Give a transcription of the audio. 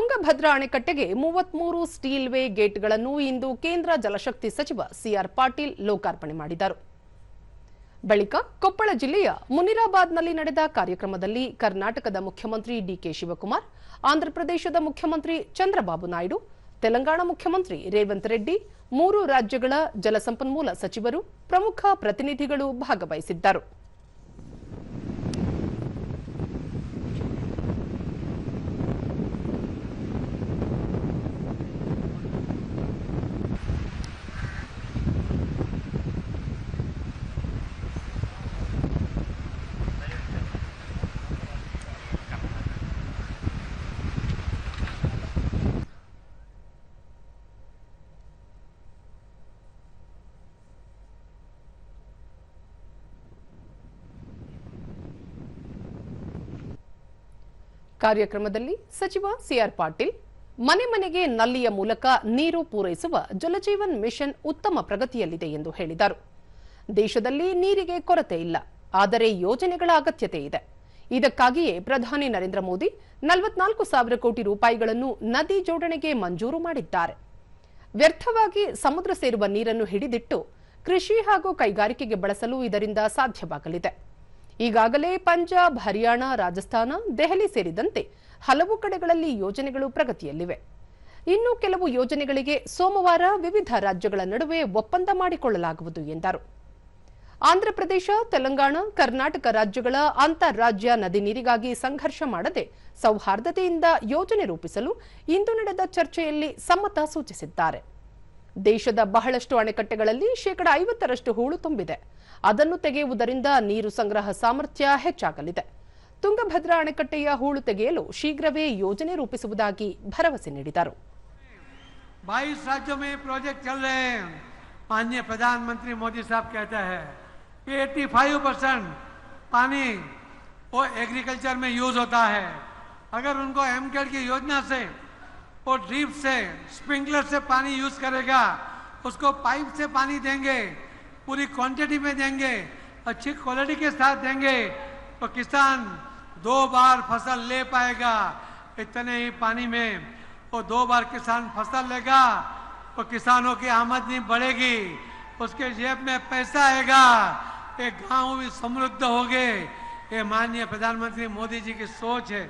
Tungabhadra ಅಣೆಕಟ್ಟೆಗೆ 33 steel way ಗೇಟ್ಗಳನ್ನು ಇಂದು ಕೇಂದ್ರ ಜಲಶಕ್ತಿ ಸಚಿವ CR Patil ಲೋಕಾರ್ಪಣೆ ಮಾಡಿದರು. ಬಳಿಕ ಕೊಪ್ಪಳ ಜಿಲ್ಲೆಯ ಮುನಿರಾಬಾದ್ನಲ್ಲಿ ನಡೆದ ಕಾರ್ಯಕ್ರಮದಲ್ಲಿ ಕರ್ನಾಟಕದ ಮುಖ್ಯಮಂತ್ರಿ ಡಿಕೆ ಶಿವಕುಮಾರ್, ಆಂಧ್ರಪ್ರದೇಶದ ಮುಖ್ಯಮಂತ್ರಿ ಚಂದ್ರಬಾಬು ನಾಯ್ಡು, ತೆಲಂಗಾಣ ಮುಖ್ಯಮಂತ್ರಿ ರೇವಂತ್ ರೆಡ್ಡಿ, 3 ರಾಜ್ಯಗಳ ಜಲಸಂಪನ್ಮೂಲ ಸಚಿವರು, ಪ್ರಮುಖ ಪ್ರತಿನಿಧಿಗಳು ಭಾಗವಹಿಸಿದ್ದರು. ಕಾರ್ಯಕ್ರಮದಲ್ಲಿ ಸಚಿವ ಸಿಆರ್ ಪಾಟೀಲ್ ಮನೆ ಮನೆಗೆ ನಲ್ಲಿಯ ಮೂಲಕ ನೀರು ಪೂರೈಸುವ ಜಲಜೀವನ್ ಮಿಷನ್ ಉತ್ತಮ ಪ್ರಗತಿಯಲ್ಲಿದೆ ಎಂದು ಹೇಳಿದರು. ದೇಶದಲ್ಲಿ ನೀರಿಗೆ ಕೊರತೆ ಇಲ್ಲ, ಆದರೆ ಯೋಜನೆಗಳ ಅಗತ್ಯತೆ ಇದೆ. ಇದಕ್ಕಾಗಿಯೇ ಪ್ರಧಾನಿ ನರೇಂದ್ರ ಮೋದಿ 44,000 ಕೋಟಿ ರೂಪಾಯಿಗಳನ್ನು ನದಿ ಜೋಡಣೆಗೆ ಮಂಜೂರು ಮಾಡಿದ್ದಾರೆ. ವ್ಯರ್ಥವಾಗಿ ಸಮುದ್ರ ಸೇರುವ ನೀರನ್ನು ಹಿಡಿದಿಟ್ಟು ಕೃಷಿ ಹಾಗೂ ಕೈಗಾರಿಕೆಗೆ ಬಳಸಲು ಇದರಿಂದ ಸಾಧ್ಯವಾಗಲಿದೆ. ಈಗಾಗಲೇ ಪಂಜಾಬ್, ಹರಿಯಾಣ, ರಾಜಸ್ಥಾನ, ದೆಹಲಿ ಸೇರಿದಂತೆ ಹಲವು ಕಡೆಗಳಲ್ಲಿ ಯೋಜನೆಗಳು ಪ್ರಗತಿಯಲ್ಲಿವೆ. ಇನ್ನು ಕೆಲವು ಯೋಜನೆಗಳಿಗೆ ಸೋಮವಾರ ವಿವಿಧ ರಾಜ್ಯಗಳ ನಡುವೆ ಒಪ್ಪಂದ ಮಾಡಿಕೊಳ್ಳಲಾಗುವುದು ಎಂದರು. ಆಂಧ್ರಪ್ರದೇಶ, ತೆಲಂಗಾಣ, ಕರ್ನಾಟಕ ರಾಜ್ಯಗಳ ಅಂತಾರಾಜ್ಯ ನದಿ ನೀರಿಗಾಗಿ ಸಂಘರ್ಷ ಮಾಡದೆ ಸೌಹಾರ್ದತೆಯಿಂದ ಯೋಜನೆ ರೂಪಿಸಲು ಇಂದು ನಡೆದ ಚರ್ಚೆಯಲ್ಲಿ ಸಮ್ಮತ ಸೂಚಿಸಿದ್ದಾರೆ. ದೇಶದ ಬಹಳಷ್ಟು ಅಣೆಕಟ್ಟೆಗಳಲ್ಲಿ 50% ಹೂಳು ತುಂಬಿದೆ. ಅದನ್ನು ತೆಗೆಯುವುದರಿಂದ ನೀರು ಸಂಗ್ರಹ ಸಾಮರ್ಥ್ಯ ಹೆಚ್ಚಾಗಲಿದೆ. ತುಂಗಭದ್ರಾ ಅಣೆಕಟ್ಟೆಯ ಹೂಳು ತೆಗೆಯಲು ಶೀಘ್ರವೇ ಯೋಜನೆ ರೂಪಿಸುವುದಾಗಿ ಭರವಸೆ ನೀಡಿದರು. 22 राज्यों में प्रोजेक्ट चल रहे हैं. माननीय प्रधानमंत्री मोदी साहब कहते हैं कि 85% पानी वो एग्रीकल्चर में यूज होता है. अगर उनको एमकेड की योजना से वो ड्रिप से, स्प्रिंकलर से पानी यूज करेगा, उसको पाइप से पानी देंगे, पूरी क्वांटिटी में देंगे, अच्छी क्वालिटी के साथ देंगे, तो किसान 2 बार फसल ले पाएगा. इतने ही पानी में वो 2 बार किसान फसल लेगा तो किसानों की आमदनी बढ़ेगी, उसके जेब में पैसा आएगा, एक गांव भी समृद्ध होंगे. ये माननीय प्रधानमंत्री मोदी जी की सोच है.